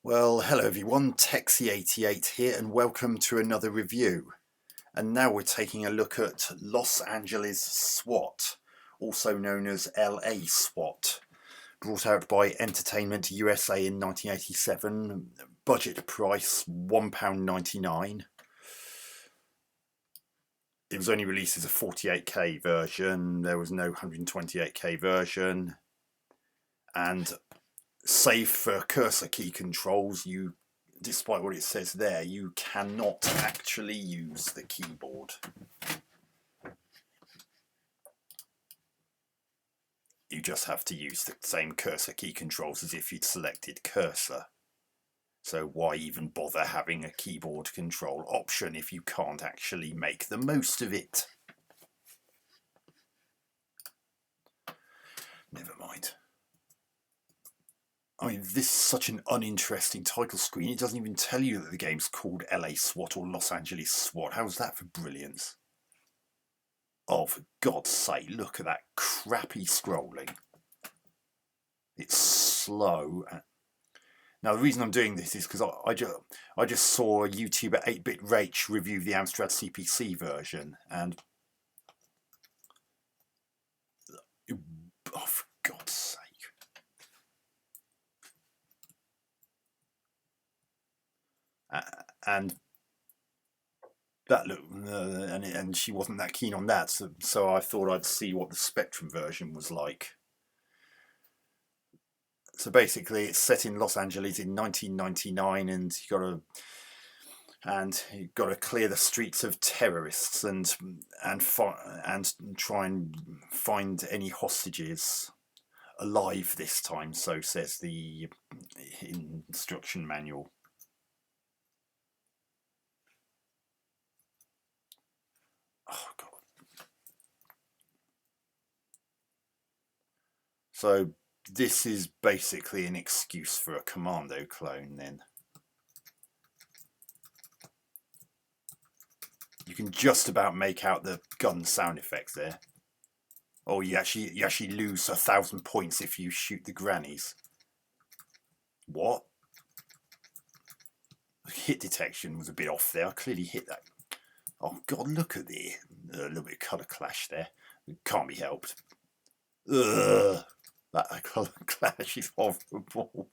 Well, hello everyone, Texie88 here and welcome to another review. And now we're taking a look at Los Angeles SWAT, also known as LA SWAT, brought out by Entertainment USA in 1987, budget price £1.99. It was only released as a 48k version, there was no 128k version, and save for cursor key controls, despite what it says there, you cannot actually use the keyboard. You just have to use the same cursor key controls as if you'd selected cursor. So why even bother having a keyboard control option if you can't actually make the most of it? Never mind. I mean, this is such an uninteresting title screen. It doesn't even tell you that the game's called LA SWAT or Los Angeles SWAT. How's that for brilliance? Oh, for God's sake, look at that crappy scrolling. It's slow. Now, the reason I'm doing this is because I just saw a YouTuber 8-Bit Rach review the Amstrad CPC version, and oh, for God's sake. And that looked, and she wasn't that keen on that, so I thought I'd see what the Spectrum version was like. So basically, it's set in Los Angeles in 1999, and you got to clear the streets of terrorists and try and find any hostages alive this time. So says the instruction manual. Oh God. So this is basically an excuse for a Commando clone then. You can just about make out the gun sound effects there. Oh, you actually lose 1,000 points if you shoot the grannies. What? Hit detection was a bit off there. I clearly hit that. Oh God, look at the a little bit of colour clash there. It can't be helped. Ugh, that colour clash is horrible.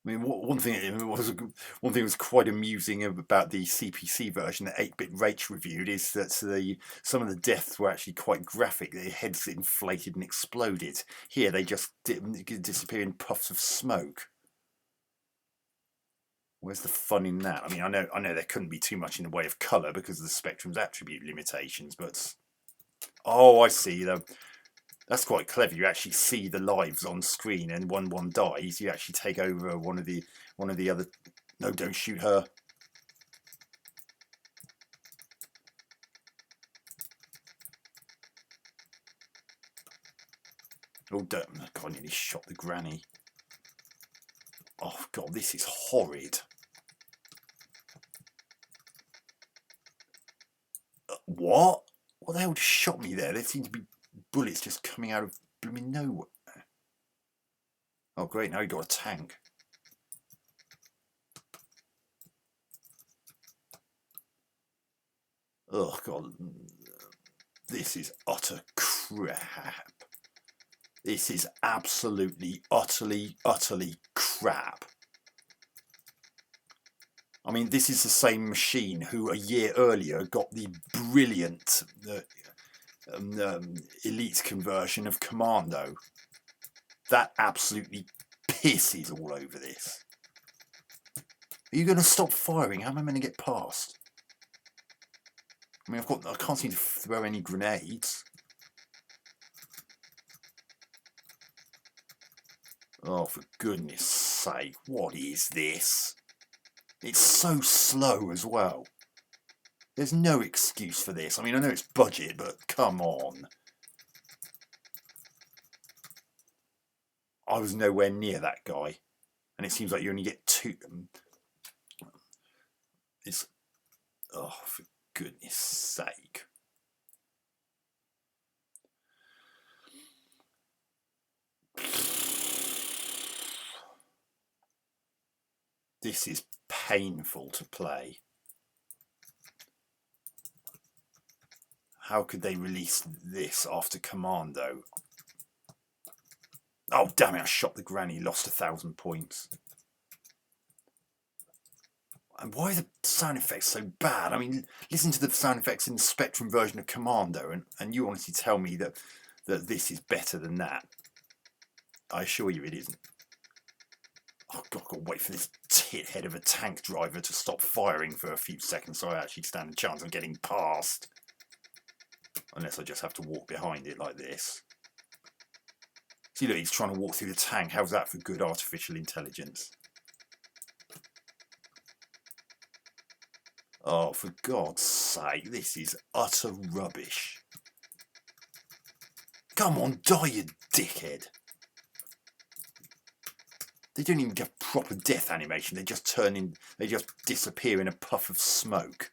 I mean, one thing was quite amusing about the CPC version that 8-Bit Rach reviewed is that some of the deaths were actually quite graphic. Their heads inflated and exploded. Here, they just disappear in puffs of smoke. Where's the fun in that? I mean, I know there couldn't be too much in the way of colour because of the Spectrum's attribute limitations, but oh, I see. That's quite clever. You actually see the lives on screen, and when one dies, you actually take over one of the other. No, don't shoot her. Oh, don't! God, I nearly shot the granny. Oh God, this is horrid. What? What the hell just shot me there? There seem to be bullets just coming out of blooming nowhere. Oh great, now you got a tank. Oh God, this is utter crap. This is absolutely, utterly crap. I mean, this is the same machine who a year earlier got the brilliant elite conversion of Commando. That absolutely pisses all over this. Are you going to stop firing? How am I going to get past? I mean, I can't seem to throw any grenades. Oh, for goodness sake, what is this? It's so slow as well. There's no excuse for this. I mean, I know it's budget, but come on. I was nowhere near that guy. And it seems like you only get two. It's... Oh, for goodness sake. This is painful to play. How could they release this after Commando? Oh, damn it, I shot the granny, lost 1,000 points. And why are the sound effects so bad? I mean, listen to the sound effects in the Spectrum version of Commando, and you honestly tell me that this is better than that. I assure you it isn't. Oh, God, I've got to wait for this tit head of a tank driver to stop firing for a few seconds so I actually stand a chance of getting past. Unless I just have to walk behind it like this. See, look, he's trying to walk through the tank. How's that for good artificial intelligence? Oh, for God's sake, this is utter rubbish. Come on, die, you dickhead. They don't even get proper death animation. They just disappear in a puff of smoke.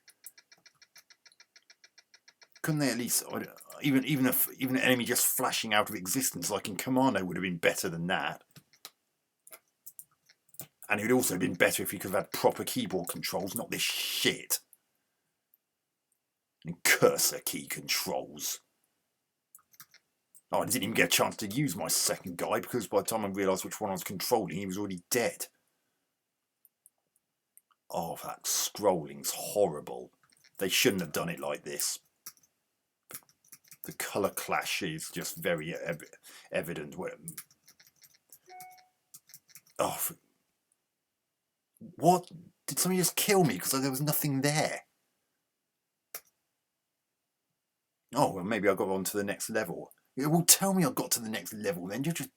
Couldn't they at least, even an enemy just flashing out of existence like in Commando would have been better than that. And it would also have been better if you could have had proper keyboard controls, not this shit. And cursor key controls. Oh, I didn't even get a chance to use my second guy because by the time I realised which one I was controlling, he was already dead. Oh, that scrolling's horrible. They shouldn't have done it like this. The colour clash is just very evident. Oh, what? Did somebody just kill me because there was nothing there? Oh, well, maybe I got on to the next level. Yeah, well, tell me I got to the next level then. You just...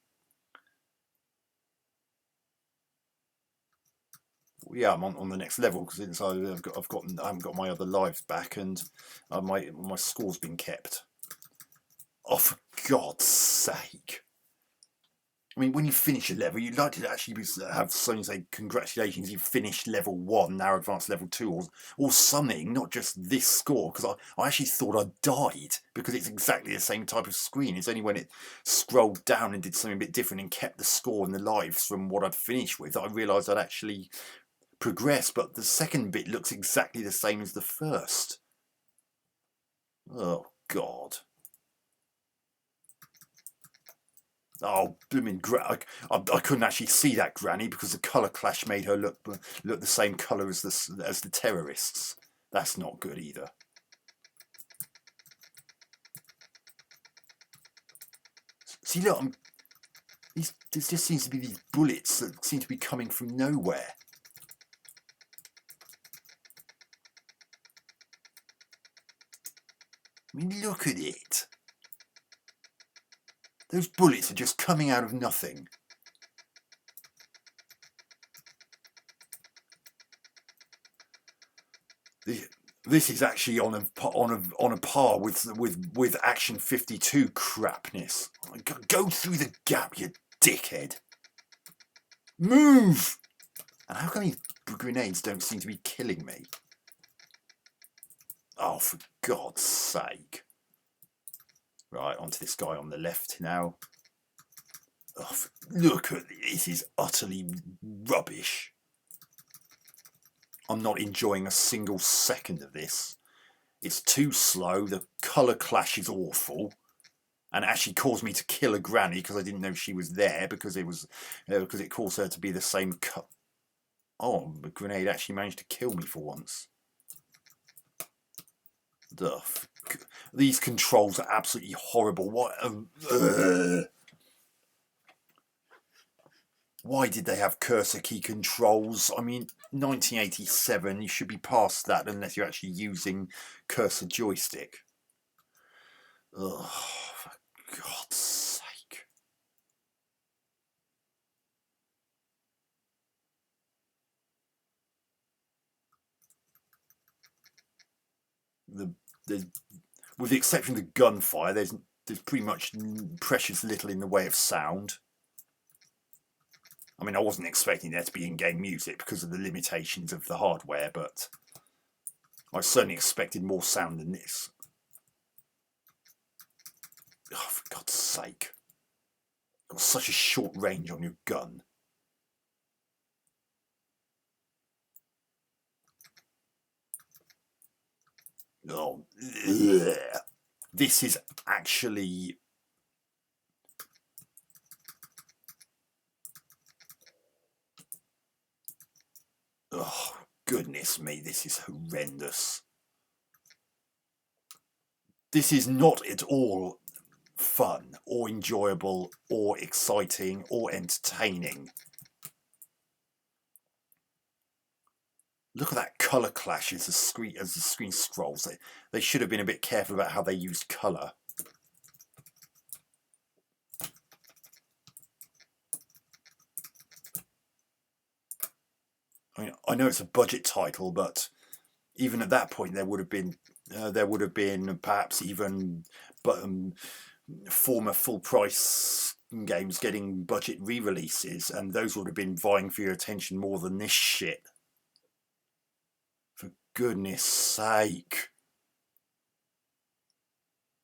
Yeah, I'm on the next level because inside I haven't got my other lives back, and my score's been kept. Oh, for God's sake! I mean, when you finish a level, you'd like to actually have someone say, "Congratulations, you finished level 1, now advanced level 2, or something, not just this score." Because I actually thought I died because it's exactly the same type of screen. It's only when it scrolled down and did something a bit different and kept the score and the lives from what I'd finished with that I realised I'd actually progress, but the second bit looks exactly the same as the first. Oh, God. Oh, blooming I couldn't actually see that granny because the colour clash made her look the same colour as the terrorists. That's not good either. See, look, there just seems to be these bullets that seem to be coming from nowhere. I mean, look at it. Those bullets are just coming out of nothing. This is actually on a par with Action 52 crapness. Go through the gap, you dickhead. Move! And how come these grenades don't seem to be killing me? Oh, for God's sake. Right, onto this guy on the left now. Oh, look at this. This is utterly rubbish. I'm not enjoying a single second of this. It's too slow. The colour clash is awful. And it actually caused me to kill a granny because I didn't know she was there because it caused her to be the same cut. Oh, the grenade actually managed to kill me for once. These controls are absolutely horrible. What? Why did they have cursor key controls? I mean, 1987, you should be past that unless you're actually using cursor joystick. Ugh, for God's sake. With the exception of the gunfire, there's pretty much precious little in the way of sound. I mean, I wasn't expecting there to be in-game music because of the limitations of the hardware, but I certainly expected more sound than this. Oh, for God's sake. You've got such a short range on your gun. Oh, ugh. This is actually... Oh, goodness me, this is horrendous. This is not at all fun or enjoyable or exciting or entertaining. Look at that colour clash as the screen scrolls. They should have been a bit careful about how they used colour. I mean, I know it's a budget title, but even at that point, there would have been perhaps even former full price games getting budget re-releases, and those would have been vying for your attention more than this shit. For goodness sake.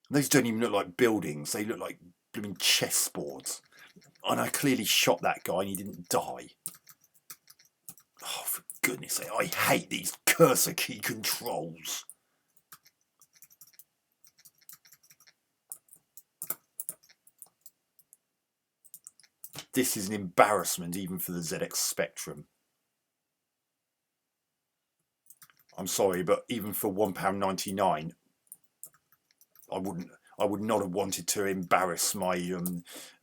Those don't even look like buildings, they look like blooming chessboards. And I clearly shot that guy and he didn't die. Oh, for goodness sake, I hate these cursor key controls. This is an embarrassment even for the ZX Spectrum. I'm sorry, but even for £1.99, I would not have wanted to embarrass my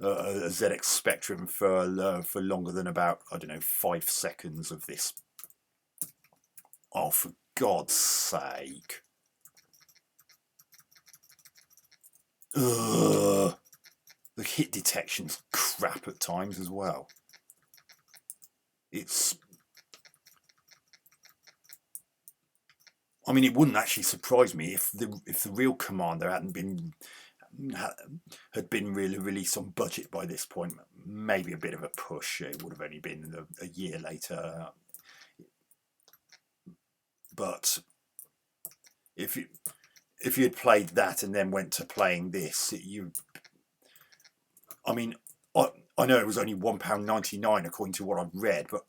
ZX Spectrum for longer than about, I don't know, 5 seconds of this. Oh, for God's sake. Ugh. The hit detection's crap at times as well. I mean, it wouldn't actually surprise me if the real Commando had been really released on budget by this point. Maybe a bit of a push. It would have only been a year later. But if you had played that and then went to playing this, I mean, I know it was only £1.99 according to what I've read, but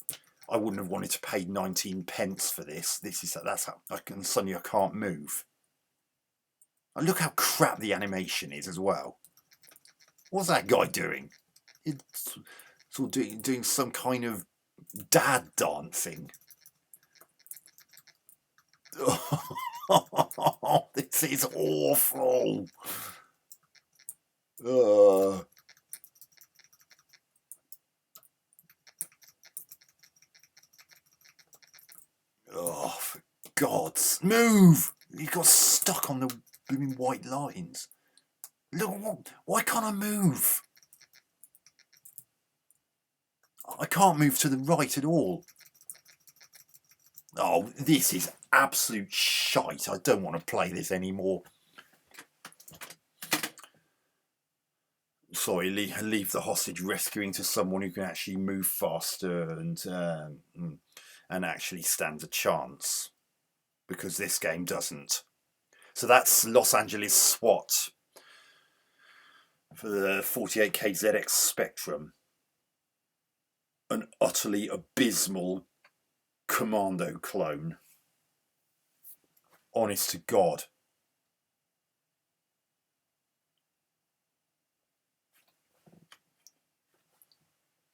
I wouldn't have wanted to pay 19 pence for this. That's how suddenly I can't move. And look how crap the animation is as well. What's that guy doing? It's sort of doing some kind of dad dancing. Oh, this is awful. Oh, for God's move! He got stuck on the blooming white lines. Look, why can't I move? I can't move to the right at all. Oh, this is absolute shite. I don't want to play this anymore. Sorry, leave the hostage rescuing to someone who can actually move faster and actually stands a chance, because this game doesn't. So that's Los Angeles SWAT for the 48K ZX Spectrum. An utterly abysmal Commando clone. Honest to God.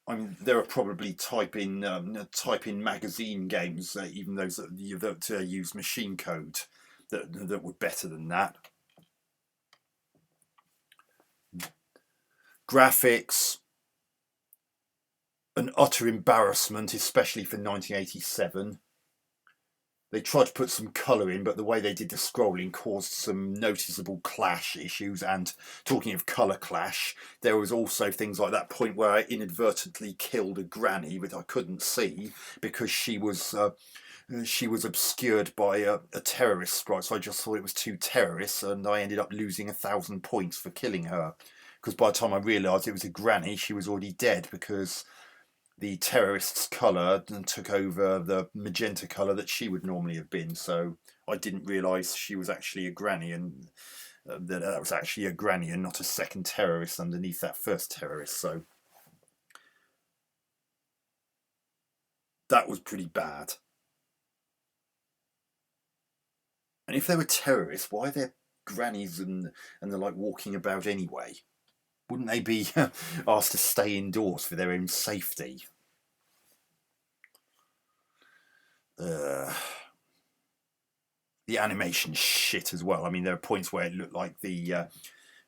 I mean, there are probably type-in magazine games, even those that use machine code, that were better than that. Graphics, an utter embarrassment, especially for 1987. They tried to put some colour in, but the way they did the scrolling caused some noticeable clash issues. And talking of colour clash, there was also things like that point where I inadvertently killed a granny, but I couldn't see because she was obscured by a terrorist strike. So I just thought it was 2 terrorists, and I ended up losing 1,000 points for killing her. Because by the time I realised it was a granny, she was already dead, because the terrorist's colour took over the magenta colour that she would normally have been. So I didn't realise she was actually a granny, and that was actually a granny and not a second terrorist underneath that first terrorist. So that was pretty bad. And if they were terrorists, why are there grannies and they're like walking about anyway? Wouldn't they be asked to stay indoors for their own safety? The animation shit as well. I mean, there are points where it looked like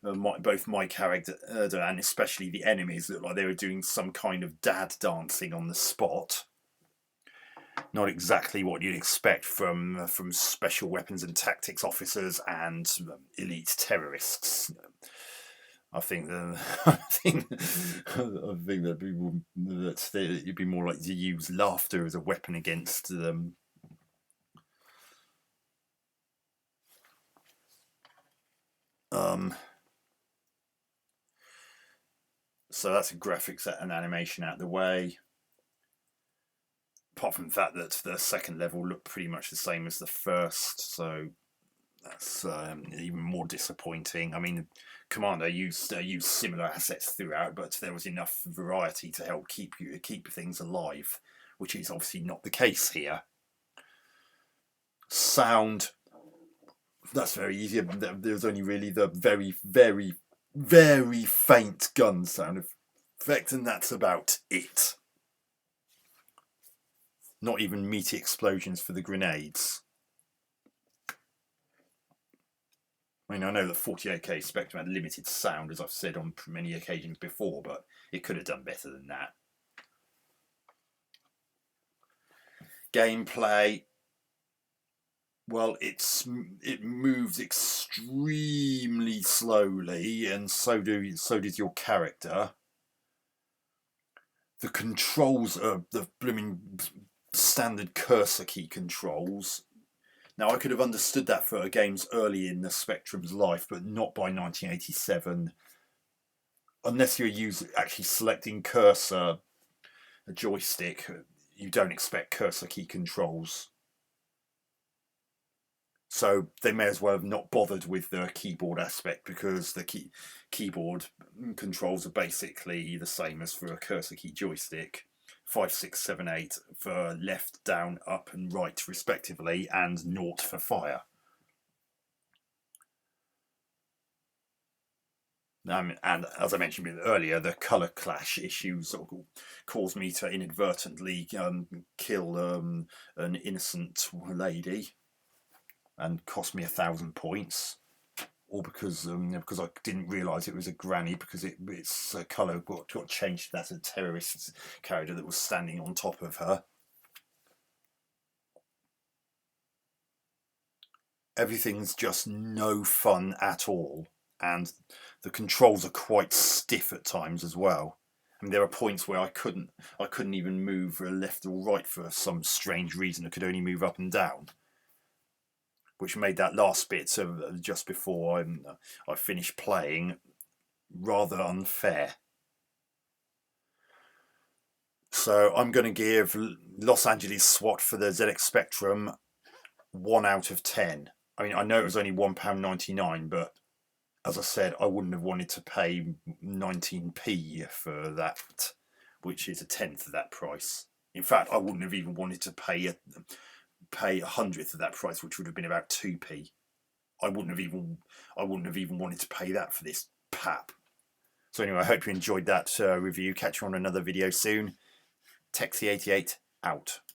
both my character and especially the enemies looked like they were doing some kind of dad dancing on the spot. Not exactly what you'd expect from special weapons and tactics officers and elite terrorists. I think that you'd be more likely to use laughter as a weapon against them. So that's a graphics and animation out of the way. Apart from the fact that the second level looked pretty much the same as the first, so that's even more disappointing. I mean, Commando used similar assets throughout, but there was enough variety to help keep things alive, which is obviously not the case here. Sound, that's very easy. There's only really the very, very, very faint gun sound effect, and that's about it. Not even meaty explosions for the grenades. I mean, I know that 48K Spectrum had limited sound, as I've said on many occasions before, but it could have done better than that. Gameplay, well, it moves extremely slowly, and so does your character. The controls are the blooming standard cursor key controls. Now, I could have understood that for games early in the Spectrum's life, but not by 1987. Unless you're actually selecting cursor, a joystick, you don't expect cursor key controls. So they may as well have not bothered with the keyboard aspect, because the keyboard controls are basically the same as for a cursor key joystick. 5, 6, 7, 8 for left, down, up and right respectively, and 0 for fire. And as I mentioned earlier, the colour clash issues sort of caused me to inadvertently kill an innocent lady and cost me 1,000 points. Or because I didn't realise it was a granny, because its colour got changed. That's a terrorist character that was standing on top of her. Everything's just no fun at all, and the controls are quite stiff at times as well. I mean, there are points where I couldn't even move left or right for some strange reason. I could only move up and down, which made that last bit just before I finished playing rather unfair. So I'm going to give Los Angeles SWAT for the ZX Spectrum 1 out of 10. I mean, I know it was only £1.99, but as I said, I wouldn't have wanted to pay 19p for that, which is a tenth of that price. In fact, I wouldn't have even wanted to pay a 100th of that price, which would have been about 2p. I wouldn't have even wanted to pay that for this pap. So anyway, I hope you enjoyed that review. Catch you on another video soon. Texie88 out.